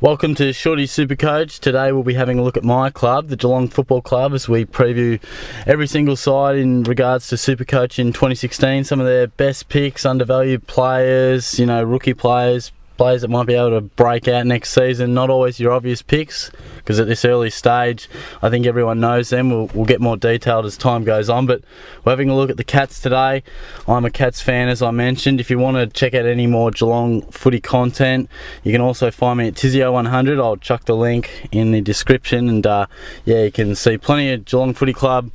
Welcome to Shorty SuperCoach. Today we'll be having a look at my club, the Geelong Football Club, as we preview every single side in regards to SuperCoach in 2016. Some of their best picks, undervalued players, rookie players that might be able to break out next season. Not always your obvious picks, because at this early stage, I think everyone knows them. We'll get more detailed as time goes on, but we're having a look at the Cats today. I'm a Cats fan, as I mentioned. If you want to check out any more Geelong footy content, you can also find me at Tizio100. I'll chuck the link in the description, and you can see plenty of Geelong Footy Club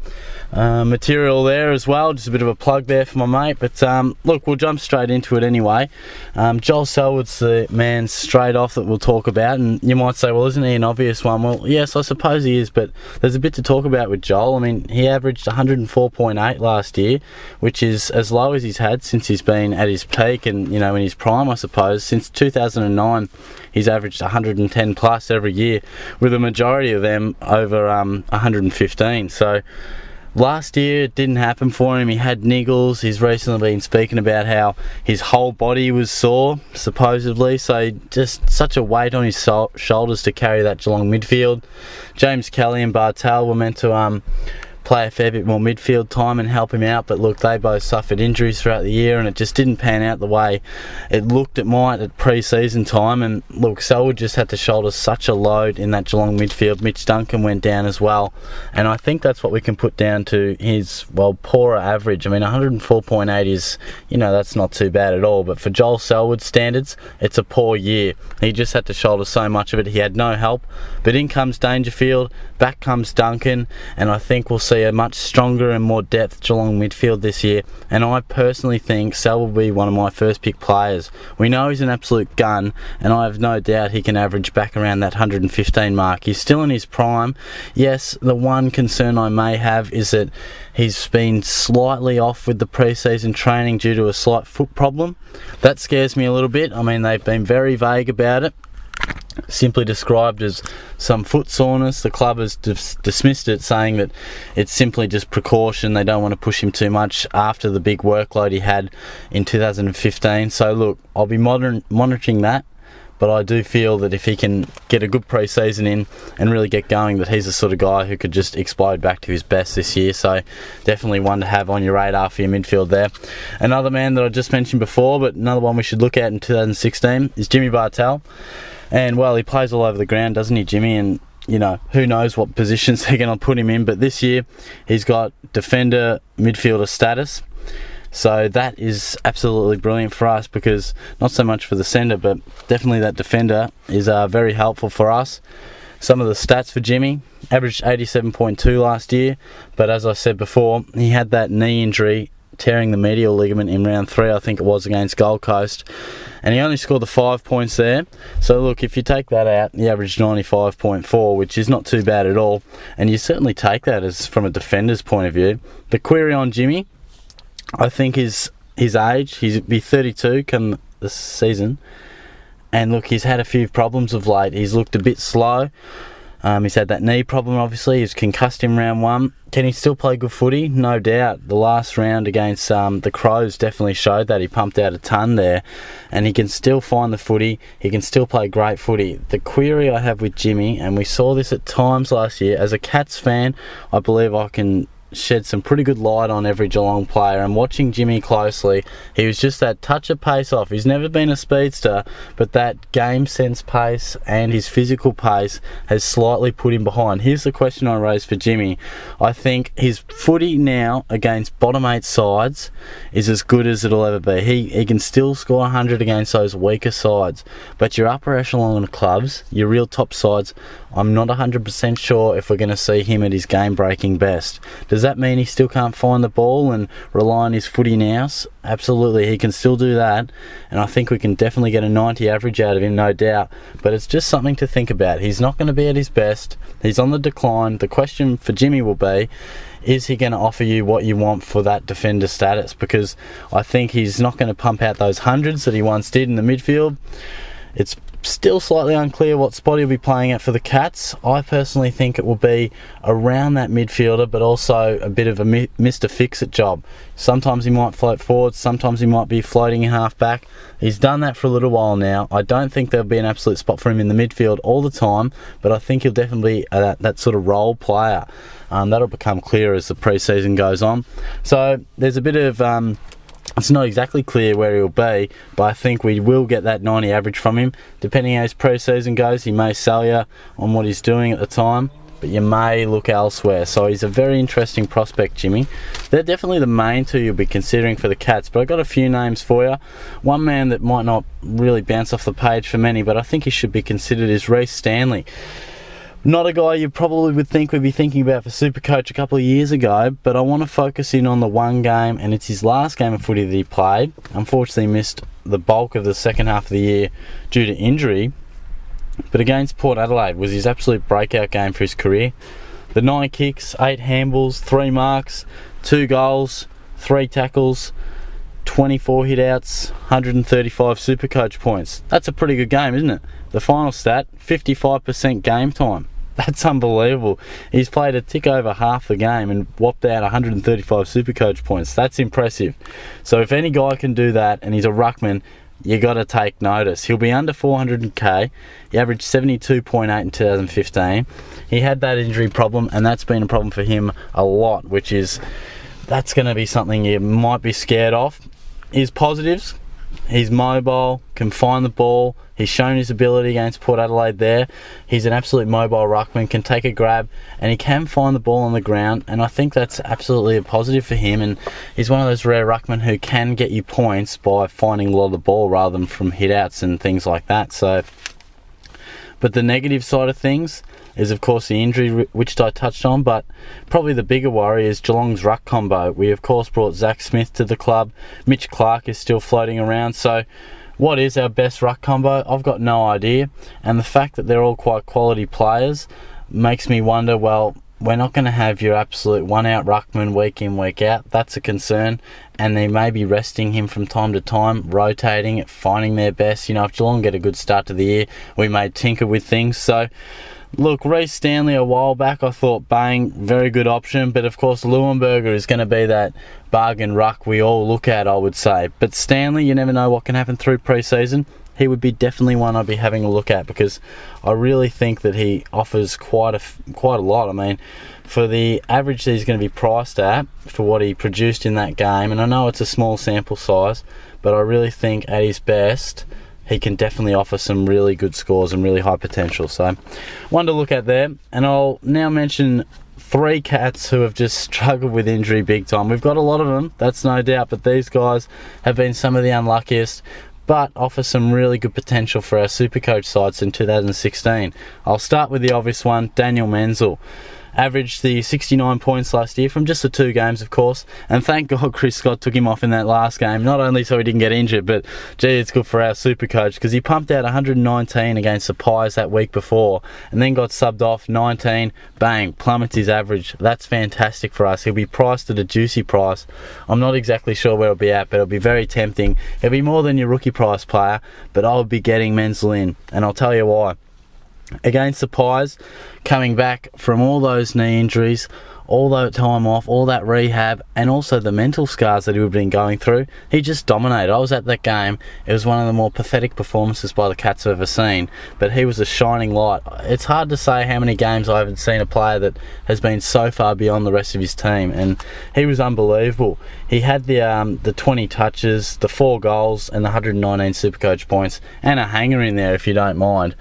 material there as well. Just a bit of a plug there for my mate, but look, we'll jump straight into it anyway. Joel Selwood's the man straight off that we'll talk about, and you might say, well, isn't he an obvious one? Well, yes, I suppose he is, but there's a bit to talk about with Joel. I mean, he averaged 104.8 last year, which is as low as he's had since he's been at his peak and, in his prime, I suppose. Since 2009, he's averaged 110 plus every year, with a majority of them over 115. So last year it didn't happen for him. He had niggles. He's recently been speaking about how his whole body was sore, supposedly, so just such a weight on his shoulders to carry that Geelong midfield. James Kelly and Bartel were meant to play a fair bit more midfield time and help him out, but look, they both suffered injuries throughout the year and it just didn't pan out the way it looked it might at pre-season time. And look, Selwood just had to shoulder such a load in that Geelong midfield. Mitch Duncan went down as well, and I think that's what we can put down to his, poorer average. I mean, 104.8 is, that's not too bad at all, but for Joel Selwood standards, it's a poor year. He just had to shoulder so much of it. He had no help, but in comes Dangerfield, back comes Duncan, and I think we'll see a much stronger and more depth Geelong midfield this year. And I personally think Selwood will be one of my first pick players. We know he's an absolute gun, and I have no doubt he can average back around that 115 mark. He's still in his prime. Yes, the one concern I may have is that he's been slightly off with the pre-season training due to a slight foot problem. That scares me a little bit. I mean, they've been very vague about it, simply described as some foot soreness. The club has dismissed it, saying that it's simply just precaution. They don't want to push him too much after the big workload he had in 2015. So look, I'll be monitoring that, but I do feel that if he can get a good pre-season in and really get going, that he's the sort of guy who could just explode back to his best this year. So definitely one to have on your radar for your midfield there. Another man that I just mentioned before, but another one we should look at in 2016 is Jimmy Bartel. And, he plays all over the ground, doesn't he, Jimmy? And, who knows what positions they're going to put him in. But this year, he's got defender, midfielder status. So that is absolutely brilliant for us, because not so much for the centre, but definitely that defender is very helpful for us. Some of the stats for Jimmy: averaged 87.2 last year. But as I said before, he had that knee injury, tearing the medial ligament in round 3, I think it was, against Gold Coast, and he only scored the 5 points there. So look, if you take that out, he averaged 95.4, which is not too bad at all, and you certainly take that as from a defender's point of view. The query on Jimmy, I think, is his age. He'd be 32 come this season, and look, he's had a few problems of late. He's looked a bit slow. He's had that knee problem, obviously. He's concussed in round 1. Can he still play good footy? No doubt. The last round against the Crows definitely showed that. He pumped out a ton there, and he can still find the footy. He can still play great footy. The query I have with Jimmy, and we saw this at times last year, as a Cats fan, I believe I can shed some pretty good light on every Geelong player, and watching Jimmy closely, he was just that touch of pace off. He's never been a speedster, but that game sense pace and his physical pace has slightly put him behind. Here's the question I raised for Jimmy. I think his footy now against bottom 8 sides is as good as it'll ever be. He can still score 100 against those weaker sides, but your upper echelon clubs, your real top sides, I'm not 100% sure if we're going to see him at his game-breaking best. Does that mean he still can't find the ball and rely on his footy nous? Absolutely, he can still do that, and I think we can definitely get a 90 average out of him, no doubt. But it's just something to think about. He's not going to be at his best. He's on the decline. The question for Jimmy will be, is he going to offer you what you want for that defender status? Because I think he's not going to pump out those hundreds that he once did in the midfield. It's Still slightly unclear what spot he'll be playing at for the Cats. I personally think it will be around that midfielder, but also a bit of a Mr. Fix-It job. Sometimes he might float forward, sometimes he might be floating in half-back. He's done that for a little while now. I don't think there'll be an absolute spot for him in the midfield all the time, but I think he'll definitely be that sort of role player. That'll become clearer as the pre-season goes on. So there's a bit of... it's not exactly clear where he'll be, but I think we will get that 90 average from him. Depending how his pre-season goes, he may sell you on what he's doing at the time, but you may look elsewhere. So he's a very interesting prospect, Jimmy. They're definitely the main two you'll be considering for the Cats, but I've got a few names for you. One man that might not really bounce off the page for many, but I think he should be considered is Rhys Stanley. Not a guy you probably would think we'd be thinking about for SuperCoach a couple of years ago, but I want to focus in on the one game, and it's his last game of footy that he played. Unfortunately missed the bulk of the second half of the year due to injury, but against Port Adelaide was his absolute breakout game for his career. The 9 kicks, 8 handballs, 3 marks, 2 goals, 3 tackles, 24 hit-outs, 135 SuperCoach points. That's a pretty good game, isn't it? The final stat, 55% game time. That's unbelievable. He's played a tick over half the game and whopped out 135 SuperCoach points. That's impressive. So if any guy can do that, and he's a ruckman, you got to take notice. He'll be under 400k. He averaged 72.8 in 2015. He had that injury problem, and that's been a problem for him a lot, that's going to be something you might be scared of. His positives: he's mobile, can find the ball. He's shown his ability against Port Adelaide there. He's an absolute mobile ruckman, can take a grab, and he can find the ball on the ground, and I think that's absolutely a positive for him. And he's one of those rare ruckmen who can get you points by finding a lot of the ball rather than from hit-outs and things like that. But the negative side of things is, of course, the injury, which I touched on, but probably the bigger worry is Geelong's ruck combo. We, of course, brought Zach Smith to the club. Mitch Clark is still floating around, so what is our best ruck combo? I've got no idea, and the fact that they're all quite quality players makes me wonder, well, we're not going to have your absolute one-out ruckman week in, week out. That's a concern, and they may be resting him from time to time, rotating it, finding their best. If Geelong get a good start to the year, we may tinker with things. So look, Rhys Stanley a while back, I thought, bang, very good option. But of course, Leuenberger is going to be that bargain ruck we all look at, I would say. But Stanley, you never know what can happen through pre-season. He would be definitely one I'd be having a look at, because I really think that he offers quite a lot. I mean, for the average that he's going to be priced at, for what he produced in that game, and I know it's a small sample size, but I really think at his best, he can definitely offer some really good scores and really high potential. So, one to look at there. And I'll now mention 3 Cats who have just struggled with injury big time. We've got a lot of them, that's no doubt, but these guys have been some of the unluckiest, but offer some really good potential for our SuperCoach sides in 2016. I'll start with the obvious one, Daniel Menzel. Averaged the 69 points last year from just the 2 games, of course, and thank God Chris Scott took him off in that last game, not only so he didn't get injured, but gee, it's good for our SuperCoach, because he pumped out 119 against the Pies that week before, and then got subbed off, 19, bang, plummets his average. That's fantastic for us. He'll be priced at a juicy price. I'm not exactly sure where it'll be at, but it'll be very tempting. It'll be more than your rookie price player, but I'll be getting Menzel in, and I'll tell you why. Against the Pies, coming back from all those knee injuries, all that time off, all that rehab, and also the mental scars that he would have been going through, he just dominated. I was at that game. It was one of the more pathetic performances by the Cats I've ever seen, but he was a shining light. It's hard to say how many games I haven't seen a player that has been so far beyond the rest of his team, and he was unbelievable. He had the 20 touches, the 4 goals, and the 119 SuperCoach points, and a hanger in there if you don't mind.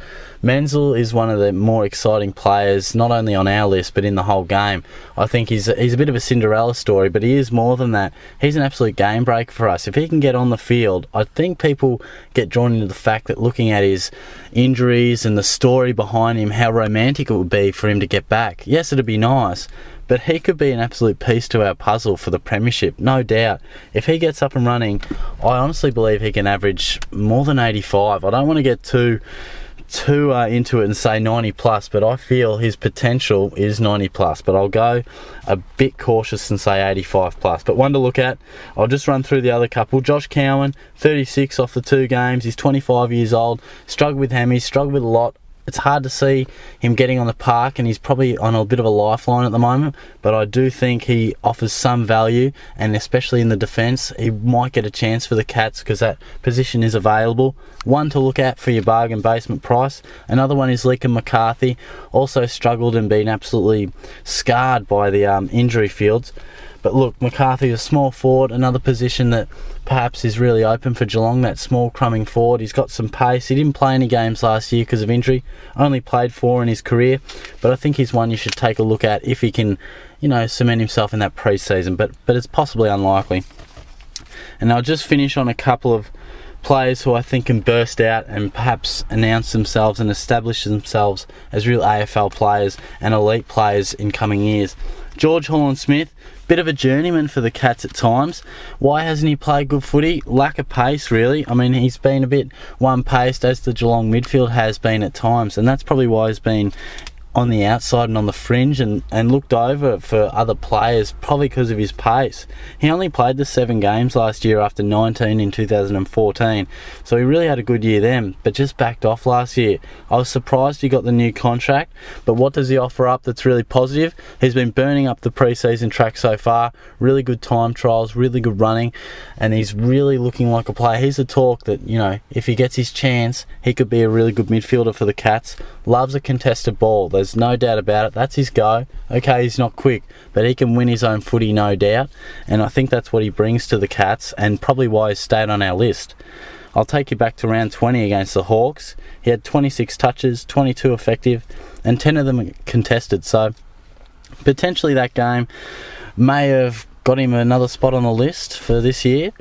Menzel is one of the more exciting players, not only on our list, but in the whole game. I think he's a bit of a Cinderella story, but he is more than that. He's an absolute game breaker for us. If he can get on the field, I think people get drawn into the fact that looking at his injuries and the story behind him, how romantic it would be for him to get back. Yes, it'd be nice, but he could be an absolute piece to our puzzle for the premiership, no doubt. If he gets up and running, I honestly believe he can average more than 85. I don't want to get too too into it and say 90 plus, but I feel his potential is 90 plus, but I'll go a bit cautious and say 85 plus. But one to look at. I'll just run through the other couple. Josh Cowan, 36 off the 2 games. He's 25 years old, struggled with hammies, struggled with a lot. It's hard to see him getting on the park, and he's probably on a bit of a lifeline at the moment, but I do think he offers some value, and especially in the defence, he might get a chance for the Cats because that position is available. One to look at for your bargain basement price. Another one is Lincoln McCarthy, also struggled and been absolutely scarred by the injury fields. But look, McCarthy is a small forward, another position that perhaps is really open for Geelong, that small crumbing forward. He's got some pace. He didn't play any games last year because of injury, only played 4 in his career, but I think he's one you should take a look at if he can, cement himself in that pre-season, but it's possibly unlikely. And I'll just finish on a couple of players who I think can burst out and perhaps announce themselves and establish themselves as real AFL players and elite players in coming years. George Holland-Smith, bit of a journeyman for the Cats at times. Why hasn't he played good footy? Lack of pace, really. I mean, he's been a bit one-paced, as the Geelong midfield has been at times, and that's probably why he's been on the outside and on the fringe and looked over for other players, probably because of his pace. He only played the 7 games last year after 19 in 2014, so he really had a good year then, but just backed off last year. I was surprised he got the new contract, but what does he offer up that's really positive? He's been burning up the pre-season track so far, really good time trials, really good running, and he's really looking like a player. He's a talk that, if he gets his chance, he could be a really good midfielder for the Cats. Loves a contested ball. There's no doubt about it. That's his go. Okay, he's not quick, but he can win his own footy, no doubt. And I think that's what he brings to the Cats, and probably why he stayed on our list. I'll take you back to round 20 against the Hawks. He had 26 touches, 22 effective, and 10 of them contested. So potentially that game may have got him another spot on the list for this year.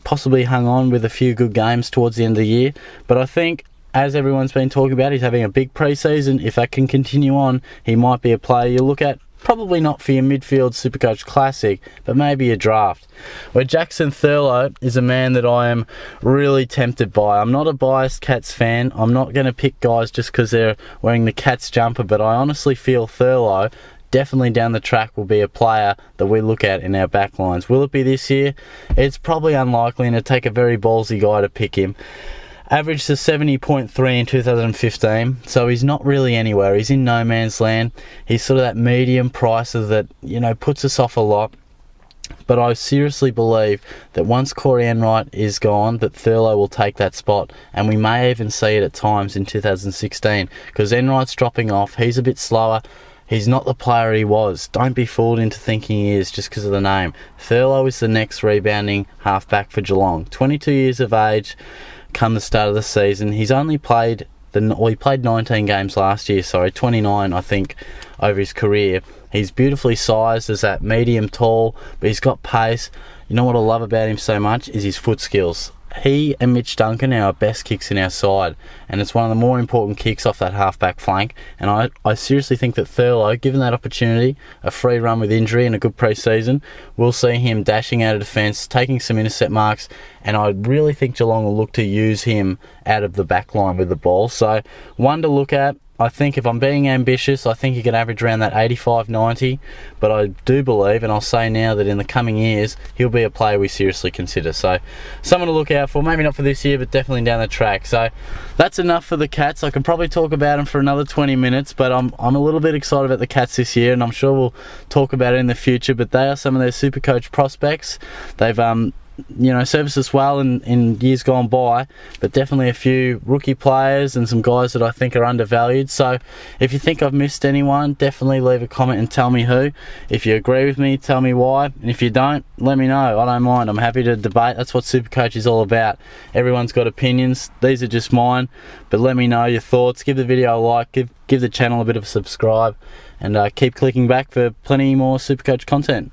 Possibly hung on with a few good games towards the end of the year. But I think, as everyone's been talking about, he's having a big pre-season. If that can continue on, he might be a player you look at. Probably not for your midfield SuperCoach Classic, but maybe a draft. Where Jackson Thurlow is a man that I am really tempted by. I'm not a biased Cats fan. I'm not going to pick guys just because they're wearing the Cats jumper, but I honestly feel Thurlow definitely down the track will be a player that we look at in our backlines. Will it be this year? It's probably unlikely, and it'd take a very ballsy guy to pick him. Averaged to 70.3 in 2015, so he's not really anywhere. He's in no man's land. He's sort of that medium pricer that, puts us off a lot. But I seriously believe that once Corey Enright is gone, that Thurlow will take that spot, and we may even see it at times in 2016, because Enright's dropping off. He's a bit slower. He's not the player he was. Don't be fooled into thinking he is just because of the name. Thurlow is the next rebounding halfback for Geelong. 22 years of age. Come the start of the season, he's only played he played 19 games last year, 29 I think over his career. He's beautifully sized as that medium tall, but he's got pace. You know what I love about him so much is his foot skills. He and Mitch Duncan are our best kicks in our side, and it's one of the more important kicks off that halfback flank. And I seriously think that Thurlow, given that opportunity, a free run with injury and a good pre-season, we'll see him dashing out of defence, taking some intercept marks, and I really think Geelong will look to use him out of the back line with the ball. So one to look at. I think if I'm being ambitious, I think he could average around that 85-90, but I do believe, and I'll say now, that in the coming years, he'll be a player we seriously consider. So someone to look out for, maybe not for this year, but definitely down the track. So that's enough for the Cats. I can probably talk about them for another 20 minutes, but I'm a little bit excited about the Cats this year, and I'm sure we'll talk about it in the future, but they are some of their SuperCoach prospects. They've serviced us well in years gone by, but definitely a few rookie players and some guys that I think are undervalued. So if you think I've missed anyone, definitely leave a comment and tell me who. If you agree with me, tell me why, and if you don't, let me know. I don't mind. I'm happy to debate. That's what SuperCoach is all about. Everyone's got opinions. These are just mine, but let me know your thoughts. Give the video a like, give the channel a bit of a subscribe, and keep clicking back for plenty more SuperCoach content.